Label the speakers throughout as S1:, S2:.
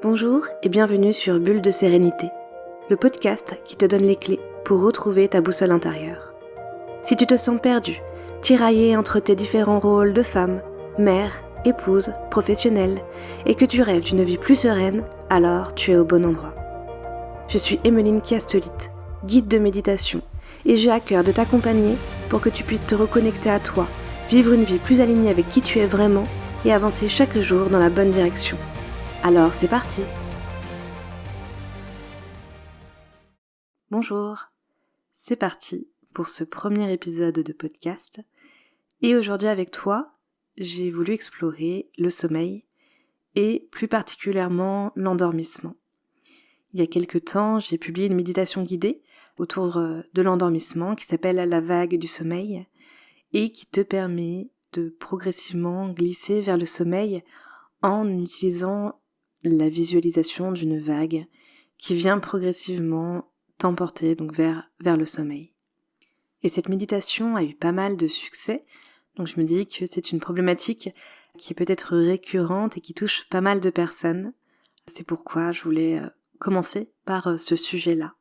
S1: Bonjour et bienvenue sur Bulle de Sérénité, le podcast qui te donne les clés pour retrouver ta boussole intérieure. Si tu te sens perdu, tiraillé entre tes différents rôles de femme, mère, épouse, professionnelle, et que tu rêves d'une vie plus sereine, alors tu es au bon endroit. Je suis Emmeline Kiastolite, guide de méditation, et j'ai à cœur de t'accompagner pour que tu puisses te reconnecter à toi, vivre une vie plus alignée avec qui tu es vraiment et avancer chaque jour dans la bonne direction. Alors c'est parti! Bonjour, c'est parti pour ce premier épisode de podcast. Et aujourd'hui avec toi, j'ai voulu explorer le sommeil et plus particulièrement l'endormissement. Il y a quelques temps, j'ai publié une méditation guidée autour de l'endormissement qui s'appelle La vague du sommeil et qui te permet de progressivement glisser vers le sommeil en utilisant la visualisation d'une vague qui vient progressivement t'emporter donc vers le sommeil. Et cette méditation a eu pas mal de succès, donc je me dis que c'est une problématique qui est peut-être récurrente et qui touche pas mal de personnes. C'est pourquoi je voulais commencer par ce sujet-là.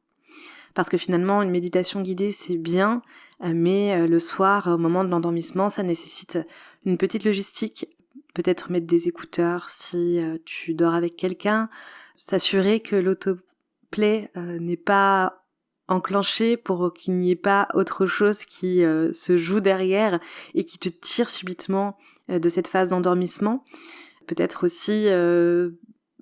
S1: Parce que finalement, une méditation guidée, c'est bien, mais le soir, au moment de l'endormissement, ça nécessite une petite logistique. Peut-être mettre des écouteurs si tu dors avec quelqu'un, s'assurer que l'autoplay n'est pas enclenché pour qu'il n'y ait pas autre chose qui se joue derrière et qui te tire subitement de cette phase d'endormissement. Peut-être aussi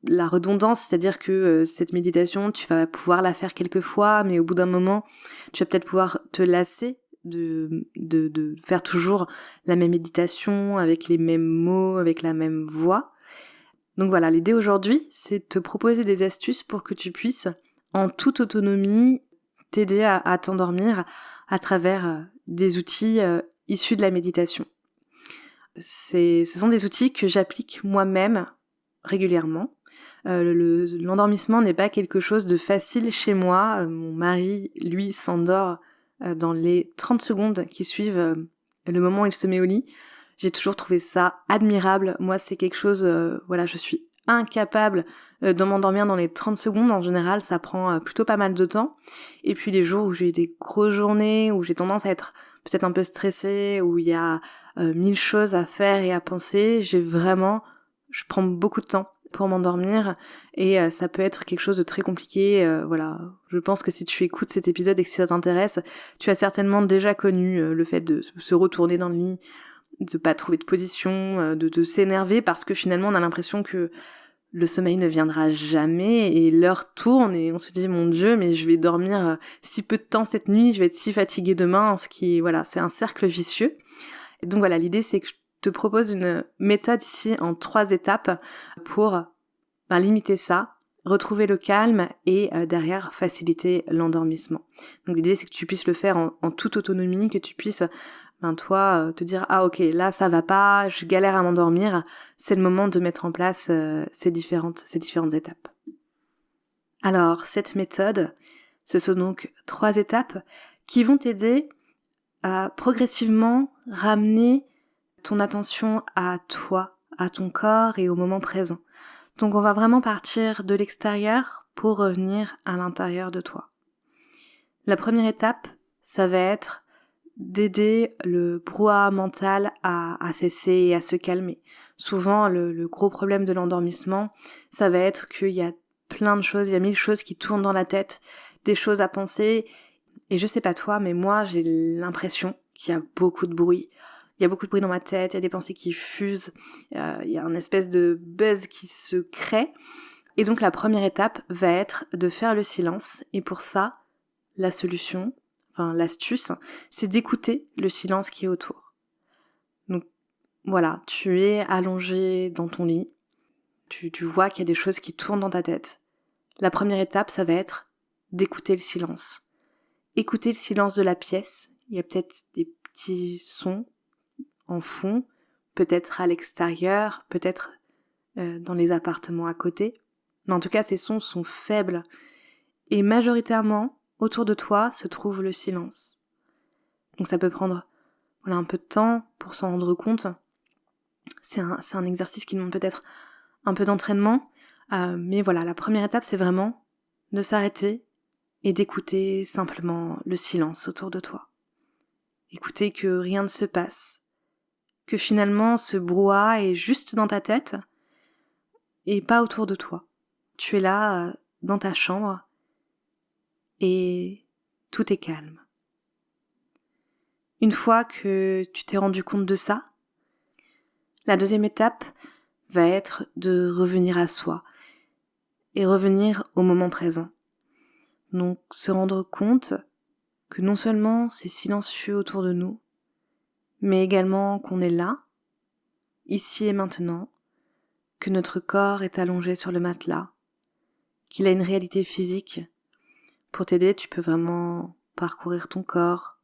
S1: la redondance, c'est-à-dire que cette méditation, tu vas pouvoir la faire quelques fois, mais au bout d'un moment, tu vas peut-être pouvoir te lasser de faire toujours la même méditation, avec les mêmes mots, avec la même voix. Donc voilà, l'idée aujourd'hui, c'est de te proposer des astuces pour que tu puisses, en toute autonomie, t'aider à t'endormir à travers des outils issus de la méditation. Ce sont des outils que j'applique moi-même régulièrement. L'endormissement n'est pas quelque chose de facile chez moi. Mon mari, lui, s'endort dans les 30 secondes qui suivent le moment où il se met au lit. J'ai toujours trouvé ça admirable. Moi, c'est quelque chose, je suis incapable de m'endormir dans les 30 secondes. En général, ça prend plutôt pas mal de temps. Et puis les jours où j'ai des grosses journées, où j'ai tendance à être peut-être un peu stressée, où il y a 1000 choses à faire et à penser, je prends beaucoup de temps pour m'endormir et ça peut être quelque chose de très compliqué. Je pense que si tu écoutes cet épisode et que si ça t'intéresse, tu as certainement déjà connu le fait de se retourner dans le lit, de pas trouver de position, de s'énerver parce que finalement on a l'impression que le sommeil ne viendra jamais et l'heure tourne et on se dit mon Dieu mais je vais dormir si peu de temps cette nuit, je vais être si fatiguée demain, c'est un cercle vicieux. Et donc voilà, l'idée c'est que je te propose une méthode ici en 3 étapes pour limiter ça, retrouver le calme et derrière faciliter l'endormissement. Donc l'idée c'est que tu puisses le faire en toute autonomie, que tu puisses te dire ah ok là ça va pas, je galère à m'endormir, c'est le moment de mettre en place ces différentes étapes. Alors cette méthode, ce sont donc 3 étapes qui vont t'aider à progressivement ramener ton attention à toi, à ton corps et au moment présent. Donc on va vraiment partir de l'extérieur pour revenir à l'intérieur de toi. La première étape, ça va être d'aider le brouhaha mental à cesser et à se calmer. Souvent, le gros problème de l'endormissement, ça va être qu'il y a plein de choses, il y a 1000 choses qui tournent dans la tête, des choses à penser. Et je sais pas toi, mais moi, j'ai l'impression qu'il y a beaucoup de bruit. Il y a beaucoup de bruit dans ma tête, il y a des pensées qui fusent, il y a une espèce de buzz qui se crée. Et donc la première étape va être de faire le silence. Et pour ça, l'astuce, c'est d'écouter le silence qui est autour. Donc voilà, tu es allongé dans ton lit, tu vois qu'il y a des choses qui tournent dans ta tête. La première étape, ça va être d'écouter le silence. Écouter le silence de la pièce, il y a peut-être des petits sons en fond, peut-être à l'extérieur, peut-être dans les appartements à côté. Mais en tout cas, ces sons sont faibles. Et majoritairement, autour de toi se trouve le silence. Donc ça peut prendre un peu de temps pour s'en rendre compte. C'est un exercice qui demande peut-être un peu d'entraînement. Mais voilà, la première étape, c'est vraiment de s'arrêter et d'écouter simplement le silence autour de toi. Écouter que rien ne se passe, que finalement ce brouhaha est juste dans ta tête et pas autour de toi. Tu es là, dans ta chambre, et tout est calme. Une fois que tu t'es rendu compte de ça, la deuxième étape va être de revenir à soi et revenir au moment présent. Donc se rendre compte que non seulement c'est silencieux autour de nous, mais également qu'on est là, ici et maintenant, que notre corps est allongé sur le matelas, qu'il a une réalité physique. Pour t'aider, tu peux vraiment parcourir ton corps,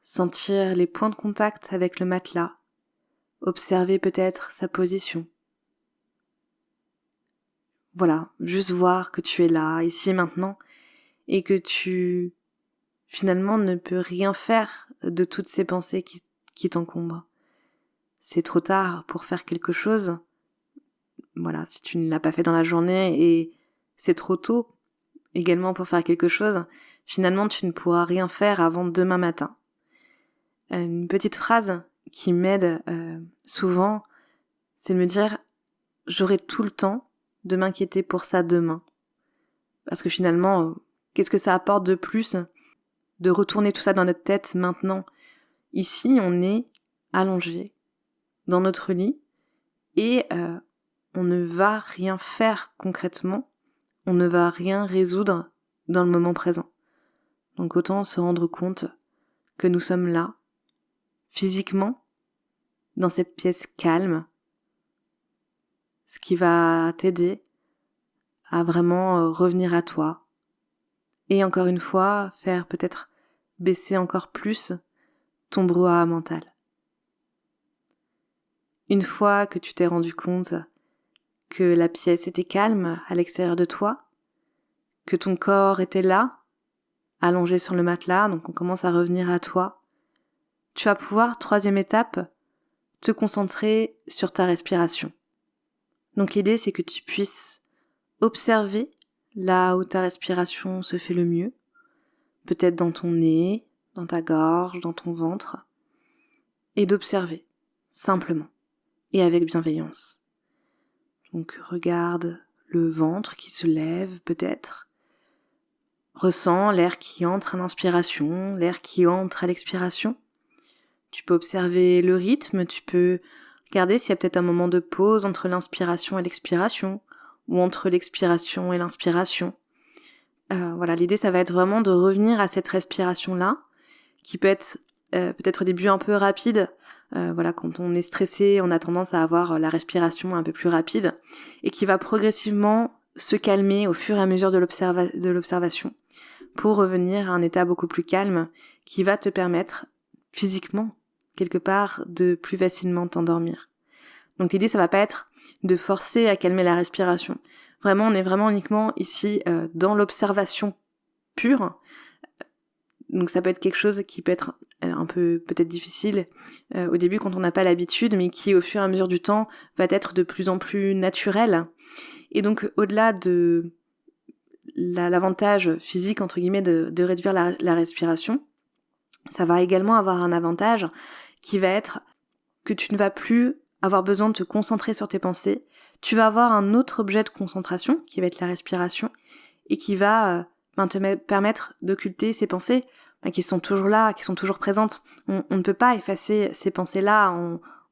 S1: sentir les points de contact avec le matelas, observer peut-être sa position. Voilà, juste voir que tu es là, ici et maintenant, et que tu, finalement, ne peux rien faire de toutes ces pensées qui t'encombrent. C'est trop tard pour faire quelque chose. Voilà, si tu ne l'as pas fait dans la journée, et c'est trop tôt également pour faire quelque chose, finalement tu ne pourras rien faire avant demain matin. Une petite phrase qui m'aide souvent, c'est de me dire « j'aurai tout le temps de m'inquiéter pour ça demain ». Parce que finalement, qu'est-ce que ça apporte de plus de retourner tout ça dans notre tête maintenant? Ici, on est allongé dans notre lit et on ne va rien faire concrètement, on ne va rien résoudre dans le moment présent. Donc autant se rendre compte que nous sommes là, physiquement, dans cette pièce calme, ce qui va t'aider à vraiment revenir à toi. Et encore une fois, faire peut-être baisser encore plus ton brouhaha mental. Une fois que tu t'es rendu compte que la pièce était calme à l'extérieur de toi, que ton corps était là, allongé sur le matelas, donc on commence à revenir à toi, tu vas pouvoir, troisième étape, te concentrer sur ta respiration. Donc l'idée, c'est que tu puisses observer là où ta respiration se fait le mieux, peut-être dans ton nez, dans ta gorge, dans ton ventre, et d'observer, simplement, et avec bienveillance. Donc regarde le ventre qui se lève peut-être, ressens l'air qui entre à l'inspiration, l'air qui entre à l'expiration. Tu peux observer le rythme, tu peux regarder s'il y a peut-être un moment de pause entre l'inspiration et l'expiration, ou entre l'expiration et l'inspiration. Voilà, l'idée ça va être vraiment de revenir à cette respiration-là, qui peut être peut-être au début un peu rapide. Voilà, quand on est stressé, on a tendance à avoir la respiration un peu plus rapide, et qui va progressivement se calmer au fur et à mesure de l'observation, pour revenir à un état beaucoup plus calme, qui va te permettre physiquement, quelque part, de plus facilement t'endormir. Donc l'idée, ça va pas être de forcer à calmer la respiration. Vraiment, on est vraiment uniquement ici dans l'observation pure. Donc ça peut être quelque chose qui peut être un peu peut-être difficile au début quand on n'a pas l'habitude, mais qui au fur et à mesure du temps va être de plus en plus naturel. Et donc au-delà de l'avantage physique entre guillemets de réduire la respiration, ça va également avoir un avantage qui va être que tu ne vas plus avoir besoin de te concentrer sur tes pensées. Tu vas avoir un autre objet de concentration qui va être la respiration et qui va te permettre d'occulter ces pensées qui sont toujours là, qui sont toujours présentes. On ne peut pas effacer ces pensées-là,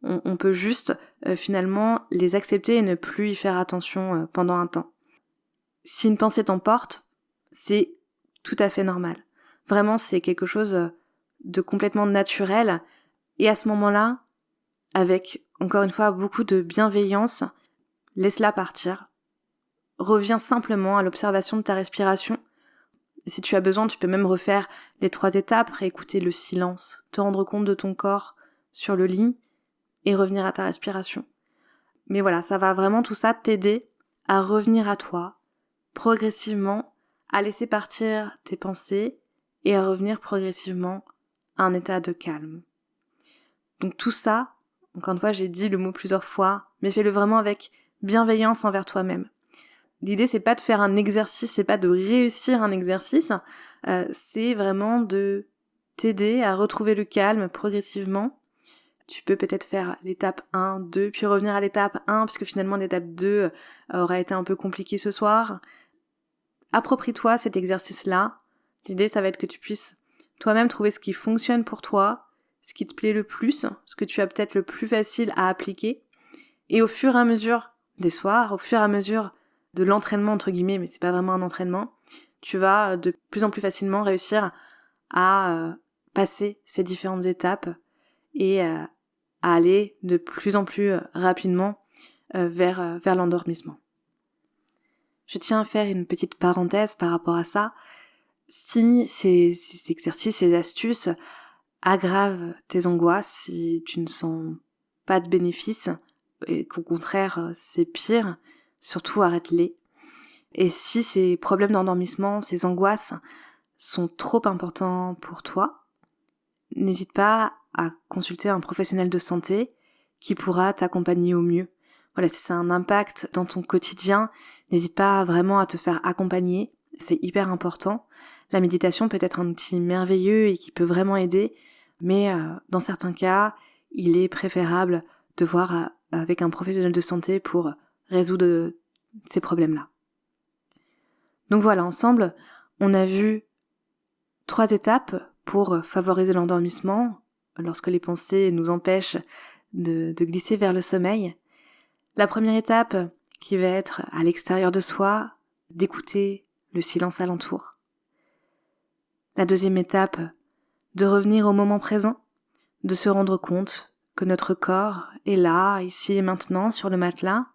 S1: on peut juste finalement les accepter et ne plus y faire attention pendant un temps. Si une pensée t'emporte, c'est tout à fait normal. Vraiment, c'est quelque chose de complètement naturel. Et à ce moment-là, avec, encore une fois, beaucoup de bienveillance, laisse-la partir. Reviens simplement à l'observation de ta respiration. Si tu as besoin, tu peux même refaire les 3 étapes, réécouter le silence, te rendre compte de ton corps sur le lit et revenir à ta respiration. Mais voilà, ça va vraiment tout ça t'aider à revenir à toi, progressivement, à laisser partir tes pensées et à revenir progressivement à un état de calme. Donc tout ça, encore une fois, j'ai dit le mot plusieurs fois, mais fais-le vraiment avec bienveillance envers toi-même. l'idée c'est pas de faire un exercice, c'est pas de réussir un exercice, c'est vraiment de t'aider à retrouver le calme progressivement. Tu peux peut-être faire l'étape 1, 2, puis revenir à l'étape 1, puisque finalement l'étape 2 aura été un peu compliquée ce soir. Approprie-toi cet exercice-là. L'idée, ça va être que tu puisses toi-même trouver ce qui fonctionne pour toi, ce qui te plaît le plus, ce que tu as peut-être le plus facile à appliquer. Et au fur et à mesure des soirs, au fur et à mesure de l'entraînement, entre guillemets, mais c'est pas vraiment un entraînement, tu vas de plus en plus facilement réussir à passer ces différentes étapes et à aller de plus en plus rapidement vers l'endormissement. Je tiens à faire une petite parenthèse par rapport à ça. Si ces exercices, ces astuces aggravent tes angoisses, si tu ne sens pas de bénéfice, et qu'au contraire c'est pire, surtout arrête-les. Et si ces problèmes d'endormissement, ces angoisses sont trop importants pour toi, n'hésite pas à consulter un professionnel de santé qui pourra t'accompagner au mieux. Voilà, si ça a un impact dans ton quotidien, n'hésite pas vraiment à te faire accompagner, c'est hyper important. La méditation peut être un outil merveilleux et qui peut vraiment aider, mais dans certains cas, il est préférable de voir avec un professionnel de santé pour résoudre ces problèmes-là. Donc voilà, ensemble, on a vu 3 étapes pour favoriser l'endormissement lorsque les pensées nous empêchent de glisser vers le sommeil. La première étape, qui va être à l'extérieur de soi, d'écouter le silence alentour. La deuxième étape, de revenir au moment présent, de se rendre compte que notre corps est là, ici et maintenant, sur le matelas,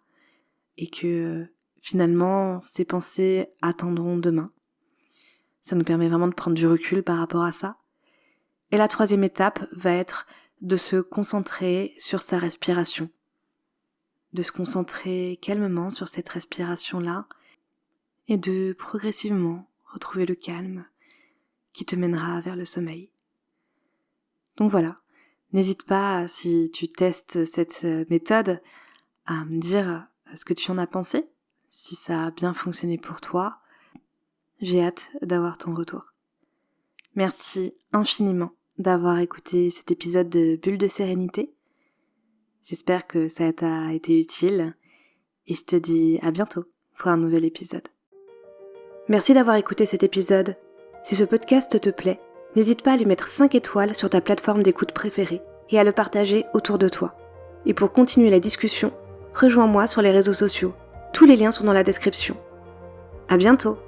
S1: et que finalement, ces pensées attendront demain. Ça nous permet vraiment de prendre du recul par rapport à ça. Et la troisième étape va être de se concentrer sur sa respiration. De se concentrer calmement sur cette respiration-là et de progressivement retrouver le calme qui te mènera vers le sommeil. Donc voilà, n'hésite pas, si tu testes cette méthode, à me dire ce que tu en as pensé, si ça a bien fonctionné pour toi. J'ai hâte d'avoir ton retour. Merci infiniment d'avoir écouté cet épisode de Bulle de Sérénité. J'espère que ça t'a été utile et je te dis à bientôt pour un nouvel épisode. Merci d'avoir écouté cet épisode. Si ce podcast te plaît, n'hésite pas à lui mettre 5 étoiles sur ta plateforme d'écoute préférée et à le partager autour de toi. Et pour continuer la discussion, rejoins-moi sur les réseaux sociaux. Tous les liens sont dans la description. À bientôt!